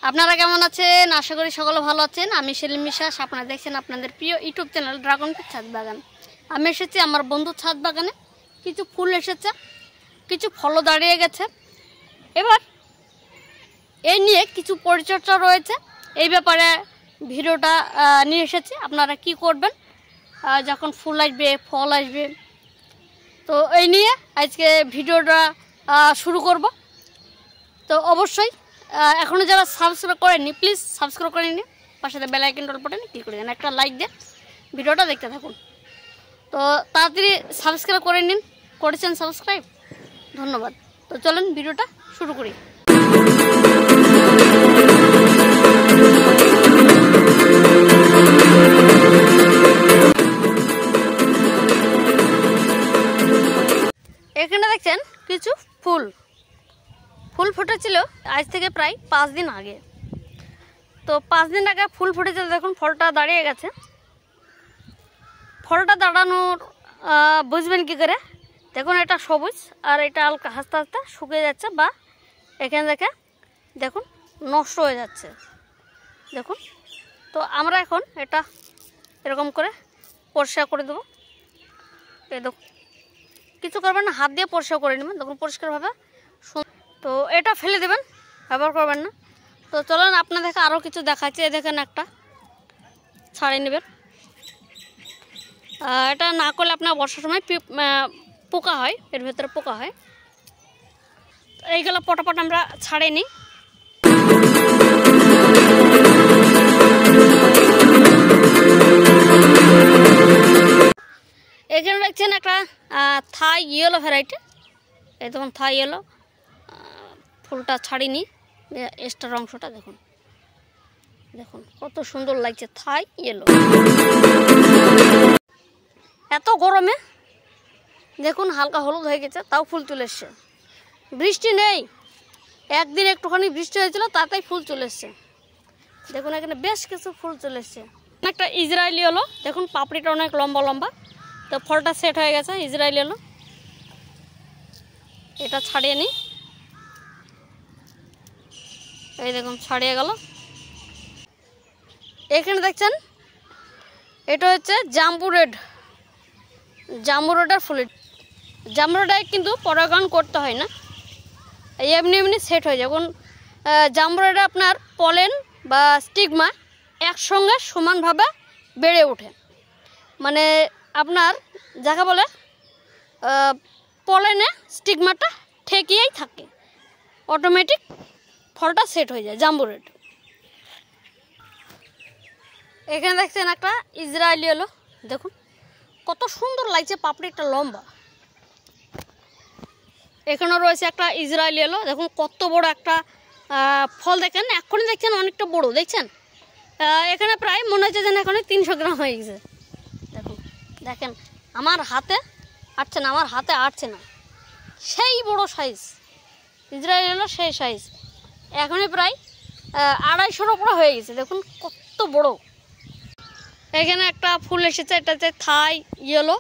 আপনারা কেমন আছেন? আশা করি সকলে ভালো আছেন। আমি সেলিম বিশ্বাস, আপনারা দেখছেন আপনাদের প্রিয় ইউটিউব চ্যানেল ড্রাগন ফ্রুট ছাদ বাগান। আমি এসেছি আমার বন্ধুর ছাদ বাগানে। কিছু ফুল এসেছে, কিছু ফলও দাঁড়িয়ে গেছে। এবার এই নিয়ে কিছু পরিচর্যা রয়েছে, এই ব্যাপারে ভিডিওটা নিয়ে এসেছি। আপনারা কি করবেন যখন ফুল আসবে, ফল আসবে, তো এই নিয়ে আজকে ভিডিওটা শুরু করব। তো অবশ্যই এখনও যারা সাবস্ক্রাইব করেননি প্লিজ সাবস্ক্রাইব করে নিন, পাশে বেল আইকনটা বাটনে ক্লিক করে দিন, একটা লাইক দিয়ে ভিডিওটা দেখতে থাকুন। তো তাড়াতাড়ি সাবস্ক্রাইব করে নিন, করেছেন সাবস্ক্রাইব, ধন্যবাদ। তো চলুন ভিডিওটা শুরু করি। এখানে দেখছেন কিছু ফুল ফুটেছিল আজ থেকে প্রায় 5 দিন আগে। তো 5 দিন আগে ফুল ফুটেছিল, দেখুন ফলটা দাঁড়িয়ে গেছে। ফলটা দাঁড়ানোর বুঝবেন কী করে? দেখুন এটা সবুজ আর এটা হালকা আস্তে আস্তে শুকিয়ে যাচ্ছে, বা এখানে দেখুন নষ্ট হয়ে যাচ্ছে। দেখুন, তো আমরা এখন এটা এরকম করে পরিষ্কার করে দেবো। এই দেখুন, কিছু করবেন না, হাত দিয়ে পরিষ্কার করে নেবেন। দেখুন পরিষ্কারভাবে। তো এটা ফেলে দেবেন, ব্যবহার করবেন না। তো চলুন আপনাদেরকে আরও কিছু দেখাচ্ছি। দেখেন একটা ছাড়িয়ে নেবেন। এটা না করলে আপনার বর্ষার সময় পোকা হয়, এর ভেতরে পোকা হয়। এইগুলো পটাপট আমরা ছাড়িয়ে নিই। এখানে দেখছেন একটা থাই ইয়েলো ভ্যারাইটি। এই দেখুন থাই ইয়েলো, ফুলটা ছাড়িয়ে নিই, এক্সট্রা অংশটা দেখুন। দেখুন কত সুন্দর লাগছে থাই ইয়েলো। এত গরমে দেখুন হালকা হলুদ হয়ে গেছে, তাও ফুল চলে এসছে। বৃষ্টি নেই, একদিন একটুখানি বৃষ্টি হয়েছিল, তাতেই ফুল চলে এসছে। দেখুন এখানে বেশ কিছু ফুল চলে এসছে। একটা ইসরায়েলি হলো, দেখুন পাপড়িটা অনেক লম্বা লম্বা। তো ফলটা সেট হয়ে গেছে, ইসরায়েলি হলো। এটা ছাড়িয়ে নিই। এই দেখুন ছাড়িয়ে গেল। এখানে দেখছেন এটা হচ্ছে জাম্বু রেডের ফুল। জাম্বু রেডে কিন্তু পরাগায়ন করতে হয় না, এমনি এমনি সেট হয়ে যায়। এখন জাম্বু রেডে আপনার পলেন বা স্টিগমা একসঙ্গে সমানভাবে বেড়ে ওঠে, মানে আপনার যাকে বলে পলেনে স্টিগমাটা ঠেকিয়েই থাকে, অটোমেটিক ফলটা সেট হয়ে যায় জাম্বু রেড। এখানে দেখছেন একটা ইসরায়েলি হলো, দেখুন কত সুন্দর লাগছে, পাপড়িটা লম্বা। এখানেও রয়েছে একটা ইসরায়েলি হলো, দেখুন কত বড় একটা ফল। দেখেন এখনই দেখছেন অনেকটা বড়, দেখছেন এখানে প্রায় মনে হচ্ছে যেন এখনই 300 গ্রাম হয়ে গেছে। দেখেন আমার হাতে আটছে না, সেই বড় সাইজ ইসরায়েলি হলো, সেই সাইজ। এখনই প্রায় 250-র উপরে হয়ে গেছে, দেখুন কত বড়। এখানে একটা ফুল এসেছে, এটা হচ্ছে থাই ইয়েলো।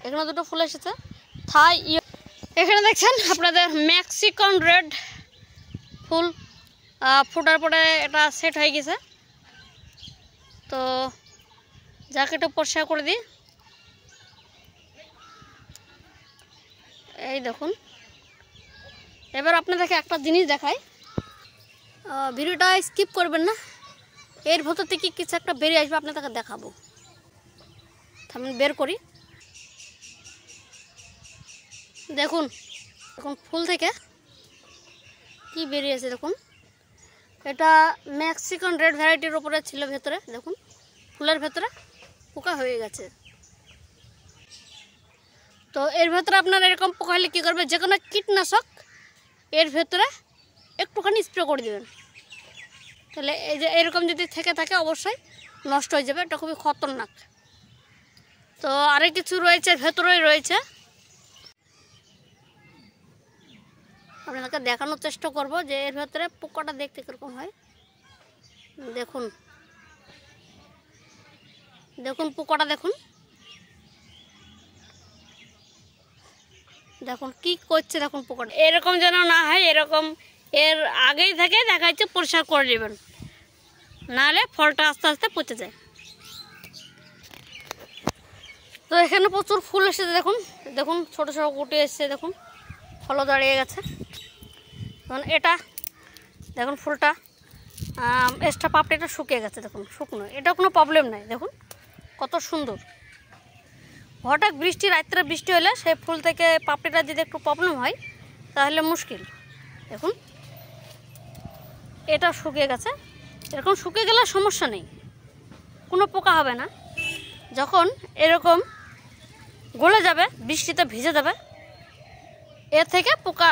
এখানে দুটো ফুল এসেছে থাই ইয়েলো। এখানে দেখছেন আপনাদের মেক্সিকান রেড ফুল ফোটার পরে এটা সেট হয়ে গেছে। তো যাকে একটু পরিষ্কার করে দিই। এই দেখুন, এবার আপনাদেরকে একটা জিনিস দেখাই, ভিডিওটা স্কিপ করবেন না। এর ভেতর থেকে কিছু একটা বেরিয়ে আসবে, আপনাদেরকে দেখাবো। আমি বের করি। দেখুন ফুল থেকে কি বেরিয়েছে, দেখুন এটা মেক্সিকান রেড ভ্যারাইটির উপরে ছিল ভেতরে। দেখুন ফুলের ভেতরে পোকা হয়ে গেছে। তো এর ভেতরে আপনার এরকম পোকা হলে কী করবে, যে কোনো কীটনাশক এর ভেতরে একটুখানি স্প্রে করে দেবেন, তাহলে এই যে এরকম যদি থেকে থাকে অবশ্যই নষ্ট হয়ে যাবে, এটা খুবই খতরনাক। তো আরেক কিছু রয়েছে, ভেতরেই রয়েছে, আপনাদেরকে দেখানোর চেষ্টা করব যে এর ভেতরে পোকাটা দেখতে কীরকম হয়। দেখুন পোকাটা দেখুন কি করছে। দেখুন পোকাটা এরকম যেন না হয়, এরকম এর আগেই থেকে দেখা যাচ্ছে পরিষ্কার করে নেবেন, নাহলে ফলটা আস্তে আস্তে পচে যায়। তো এখানে প্রচুর ফুল এসেছে, দেখুন দেখুন ছোট ছোট গুটি এসছে, দেখুন ফলও দাঁড়িয়ে গেছে। দেখুন এটা দেখুন ফুলটা এক্সট্রা পাপড়িটা শুকিয়ে গেছে, দেখুন শুকনো, এটা কোনো প্রবলেম নাই। দেখুন কত সুন্দর। হঠাৎ বৃষ্টি, রাত্রে বৃষ্টি হলে সেই ফুল থেকে পাপড়িটা যদি একটু প্রবলেম হয় তাহলে মুশকিল। দেখুন এটা শুকিয়ে গেছে, এরকম শুকিয়ে গেলে সমস্যা নেই, কোনো পোকা হবে না। যখন এরকম গলে যাবে, বৃষ্টিতে ভিজে যাবে, এর থেকে পোকা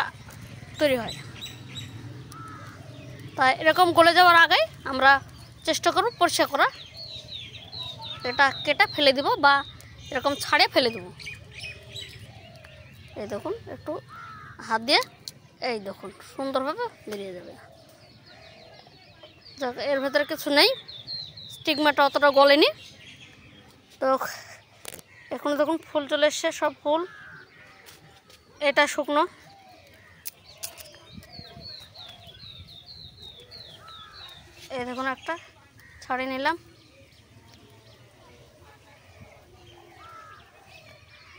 তৈরি হয়। তাই এরকম গলে যাওয়ার আগেই আমরা চেষ্টা করব পরিষ্কার করা। এটা কেটে ফেলে দেব বা এরকম ছাড়ে ফেলে দেব। এই দেখুন একটু হাত দিয়ে এই দেখুন সুন্দরভাবে বেরিয়ে যাবে। এর ভেতরে কিছু নেই, স্টিগমাটা অতটা গলেনি। তো এখন দেখুন ফুল চলে এসছে, সব ফুল। এটা শুকনো, এই দেখুন একটা ছাড়িয়ে নিলাম।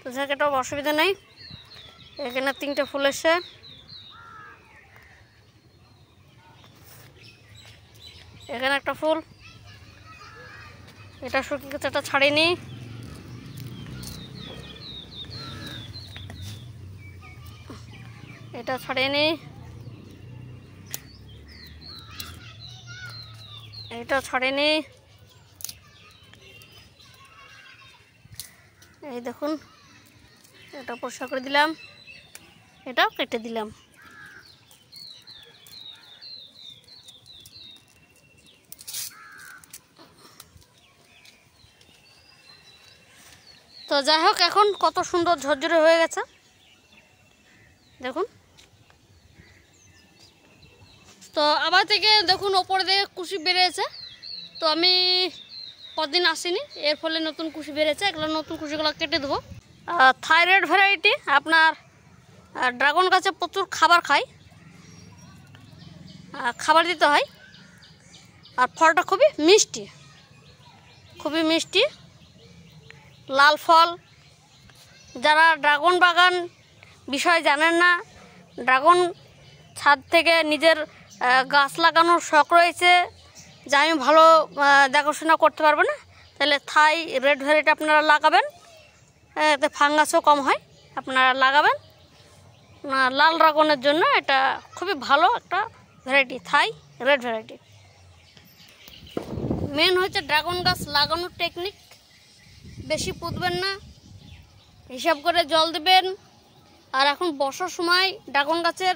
তো ঝাঁকেটাও অসুবিধা নেই। এখানে 3টে ফুল এসছে, এখানে একটা ফুল, এটা শুকিয়ে গেছে, এটা ছাড়িয়ে নিই। এটা ছাড়িয়ে নিই, এটা ছাড়িয়ে নিই। এই দেখুন এটা পরিষ্কার করে দিলাম, এটাও কেটে দিলাম। তো যাই হোক, এখন কত সুন্দর ঝরঝরে হয়ে গেছে দেখুন। তো আবার থেকে দেখুন ওপর দিয়ে কুশি বেরিয়েছে। তো আমি কদিন আসিনি, এর ফলে নতুন কুশি বেরিয়েছে, এগুলো নতুন কুশিগুলো কেটে দেবো। থাইরয়েড ভ্যারাইটি আপনার ড্রাগন গাছে প্রচুর খাবার খায়, খাবার দিতে হয়। আর ফলটা খুবই মিষ্টি, খুবই মিষ্টি লাল ফল। যারা ড্রাগন বাগান বিষয় জানেন না, ড্রাগন ছাদ থেকে নিজের গাছ লাগানোর শখ রয়েছে যে আমি ভালো দেখাশোনা করতে পারবো না, তাহলে থাই রেড ভ্যারাইটি আপনারা লাগাবেন, এতে ফাঙ্গাসও কম হয়, আপনারা লাগাবেন। লাল ড্রাগনের জন্য এটা খুবই ভালো একটা variety, Thai red variety. Main হচ্ছে ড্রাগন গাছ লাগানোর টেকনিক, বেশি পুঁতবেন না, হিসাব করে জল দেবেন। আর এখন বর্ষার সময় ড্রাগন গাছের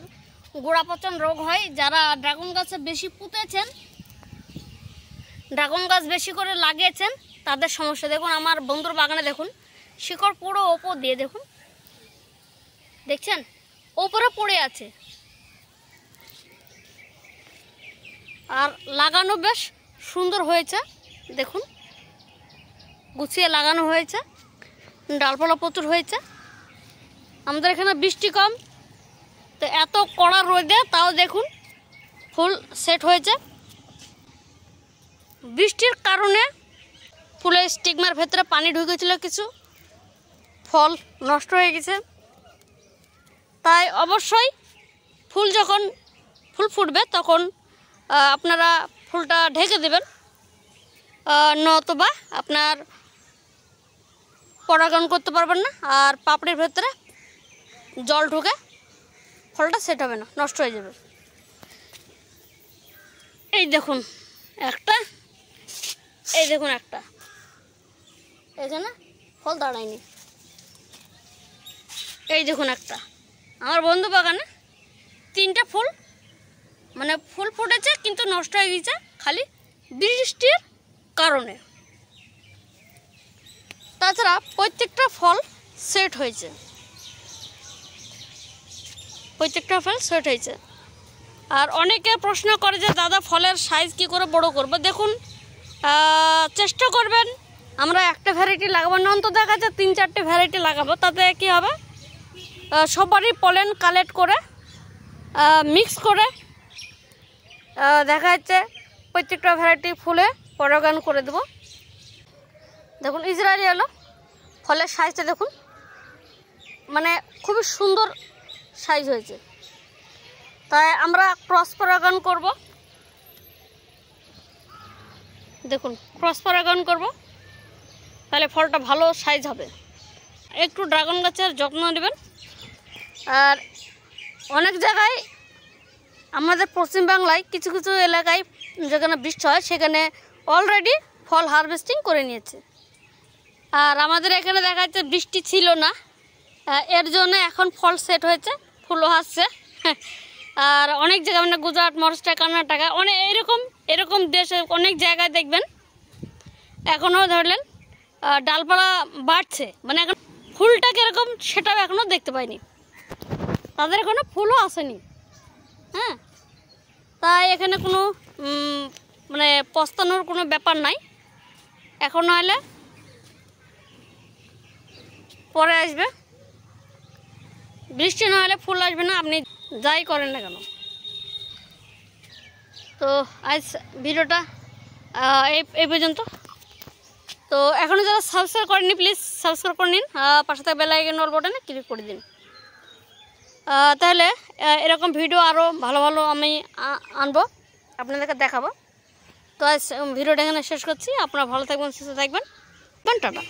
গোড়া পচন রোগ হয়। যারা ড্রাগন গাছে বেশি পুঁতেছেন, ড্রাগন গাছ বেশি করে লাগিয়েছেন, তাদের সমস্যা। দেখুন আমার বন্ধুর বাগানে দেখুন শিকড় পুরো ওপর দিয়ে, দেখুন দেখছেন ওপরে পড়ে আছে। আর লাগানো বেশ সুন্দর হয়েছে, দেখুন গুছিয়ে লাগানো হয়েছে, ডালপালা প্রচুর হয়েছে। আমাদের এখানে বৃষ্টি কম, তো এত কড়া রোদে তাও দেখুন ফুল সেট হয়েছে। বৃষ্টির কারণে ফুলের স্টিগমার ভেতরে পানি ঢুকেছিল, কিছু ফল নষ্ট হয়ে গেছে। তাই অবশ্যই ফুল যখন ফুল ফুটবে তখন আপনারা ফুলটা ঢেকে দেবেন, নতুবা আপনার পরাগায়ন করতে পারবেন না। আর পাপড়ির ভেতরে জল ঢুকে ফলটা সেট হবে না, নষ্ট হয়ে যাবে। এই দেখুন একটা, এই দেখুন একটা, এখানে ফল দাঁড়ায়নি। এই দেখুন একটা, আমার বন্ধু বাগানে 3টে ফুল, মানে ফুল ফুটেছে কিন্তু নষ্ট হয়ে গেছে খালি বৃষ্টির কারণে। তাছাড়া প্রত্যেকটা ফল সেট হয়েছে, প্রত্যেকটা ফল সেট হয়েছে। আর অনেকে প্রশ্ন করে যে দাদা ফলের সাইজ কি করে বড় করবো। দেখুন চেষ্টা করবেন, আমরা একটা ভ্যারাইটি লাগাবো না, অন্তত দেখা যাচ্ছে 3-4টে ভ্যারাইটি লাগাবো। তাতে কি হবে, সবারই পলেন কালেক্ট করে মিক্স করে দেখা যাচ্ছে প্রত্যেকটা ভ্যারাইটি ফুলে পরাগায়ন করে দেব। দেখুন ইসরায়েলি এলো, ফলের সাইজটা দেখুন, মানে খুবই সুন্দর সাইজ হয়েছে। তাই আমরা ক্রস পরাগায়ন করব। দেখুন ক্রস পরাগায়ন করব, তাহলে ফলটা ভালো সাইজ হবে। একটু ড্রাগন গাছের যত্ন নেবেন। আর অনেক জায়গায় আমাদের পশ্চিমবাংলায় কিছু কিছু এলাকায় যেখানে বৃষ্টি হয় সেখানে অলরেডি ফল হারভেস্টিং করে নিয়েছে। আর আমাদের এখানে দেখা যাচ্ছে বৃষ্টি ছিল না, এর জন্য এখন ফল সেট হয়েছে, ফুলও আসছে। আর অনেক জায়গায় মানে গুজরাট, মহারাষ্ট্র, কর্ণাটকা অনেক এরকম দেশে অনেক জায়গায় দেখবেন এখনও ধরলেন ডালপালা বাড়ছে, মানে এখন ফুলটা কীরকম সেটাও এখনও দেখতে পাইনি, তাদের এখনও ফুলও আসেনি। হ্যাঁ, তাই এখানে কোনো মানে পস্তানোর কোনো ব্যাপার নাই, এখন হলে পরে আসবে। বৃষ্টি না হলে ফুল আসবে না, আপনি যাই করেন না কেন। তো আজ ভিডিওটা এই পর্যন্ত। তো এখনও যারা সাবস্ক্রাইব করেননি প্লিজ সাবস্ক্রাইব করে নিন, পাশে থাকা বেল আইকন অল বাটনে ক্লিক করে দিন। তাহলে এরকম ভিডিও আরও ভালো ভালো আমি আনবো, আপনাদেরকে দেখাবো। তো আজ ভিডিওটা এখানে শেষ করছি। আপনারা ভালো থাকবেন, সুস্থ থাকবেন, টাটা।